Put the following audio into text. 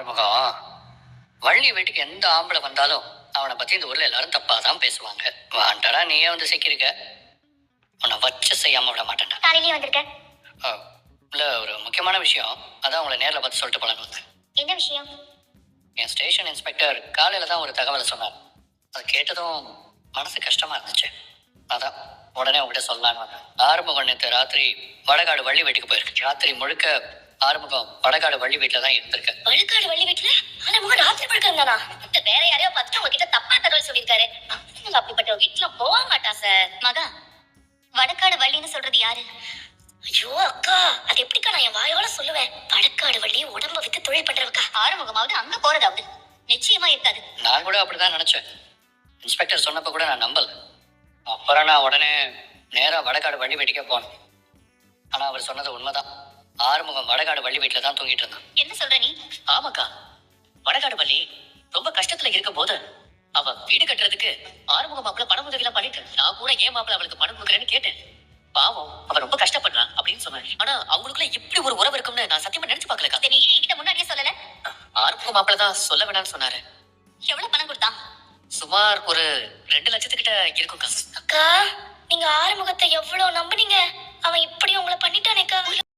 ஆறுமுகம், வள்ளி வீட்டுக்கு எந்த ஆம்பளை வந்தாலும் அவனை பத்தி இந்த ஊர்ல எல்லாரும் தப்பா தான் பேசுவாங்க. வாண்டடா நீயே வந்து சிக்கிருக்க. உன்னை வச்சு செய்யாம விட மாட்டேன்டா. காலையிலேயே வந்திருக்க. ஆ, இல்ல ஒரு முக்கியமான விஷயம், அதான் உங்களை நேர்ல பார்த்து சொல்லிட்டு போலான்னு. என்ன விஷயம்? என் ஸ்டேஷன் இன்ஸ்பெக்டர் காலையில தான் ஒரு தகவலை சொன்னார். அது கேட்டதும் மனசு கஷ்டமா இருந்துச்சு. அதான் உடனே உங்ககிட்ட சொல்லலான்னு வந்தேன். ஆறுமுகம் நேற்று ராத்திரி வடகாடு வள்ளி வீட்டுக்கு போயிருக்கு. ராத்திரி முழுக்க ஆறுமுகம் வடகாடு வள்ளி வீட்டுல தான் இருந்திருக்கு. வழுக்காடு வள்ளி வீட்டுல ஆறுமுகம் ராத்திரி படுக்க இருந்தானா? வேற யாரையோ பார்த்துட்டு உங்ககிட்ட தப்பா தகவல் சொல்லியிருக்காரு. அப்படிப்பட்ட வீட்டுல போக மாட்டா சார். மகா, வடக்காடு வள்ளின்னு சொல்றது யாரு? ஐயோ அக்கா, அது எப்படிக்கா நான் என் வாயோட சொல்லுவேன்? வடக்காடு வள்ளி உடம்ப வித்து தொழில் பண்றவக்கா. ஆறுமுகமாவது அங்க போறதாவது நிச்சயமா இருக்காது. நான் கூட அப்படிதான் நினைச்சேன். இன்ஸ்பெக்டர் சொன்னப்ப கூட நான் நம்பல. அப்புறம் நான் உடனே நேரா வடகாடு வள்ளி வீட்டுக்கே போனேன். ஆனா அவர் சொன்னது உண்மைதான். ஆறுமுகம் வடகாடு வள்ளி வீட்டுல தான் தூங்கிட்டு இருந்தான். என்ன சொல்ற நீ? ஆமாக்கா, வடகாடு வள்ளி ரொம்ப கஷ்டத்துல இருக்கும் போது அவ வீடு கட்டுறதுக்கு ஆறுமுக மாப்பிள்ள பணம் உதவி எல்லாம் பண்ணிட்டு, நான் கூட ஏன் மாப்பிள்ள அவளுக்கு பணம் கொடுக்குறேன்னு கேட்டேன். பாவம், அவ ரொம்ப கஷ்டப்படுறா அப்படின்னு சொன்னேன். ஆனா அவங்களுக்குள்ள இப்படி ஒரு உறவு இருக்கும்னு நான் சத்தியமா நினைச்சு பாக்கலக்கா. நீ என்கிட்ட முன்னாடியே சொல்லல? ஆறுமுக மாப்பிள்ள தான் சொல்ல வேணாம்னு சொன்னாரு. எவ்வளவு பணம் கொடுத்தான்? சுமார் ஒரு 2 லட்சத்துக்கிட்ட இருக்கும்க்கா. அக்கா, நீங்க ஆறுமுகத்தை எவ்வளவு நம்புனீங்க? அவன் இப்படி உங்களை பண்ணிட்டானேக்கா.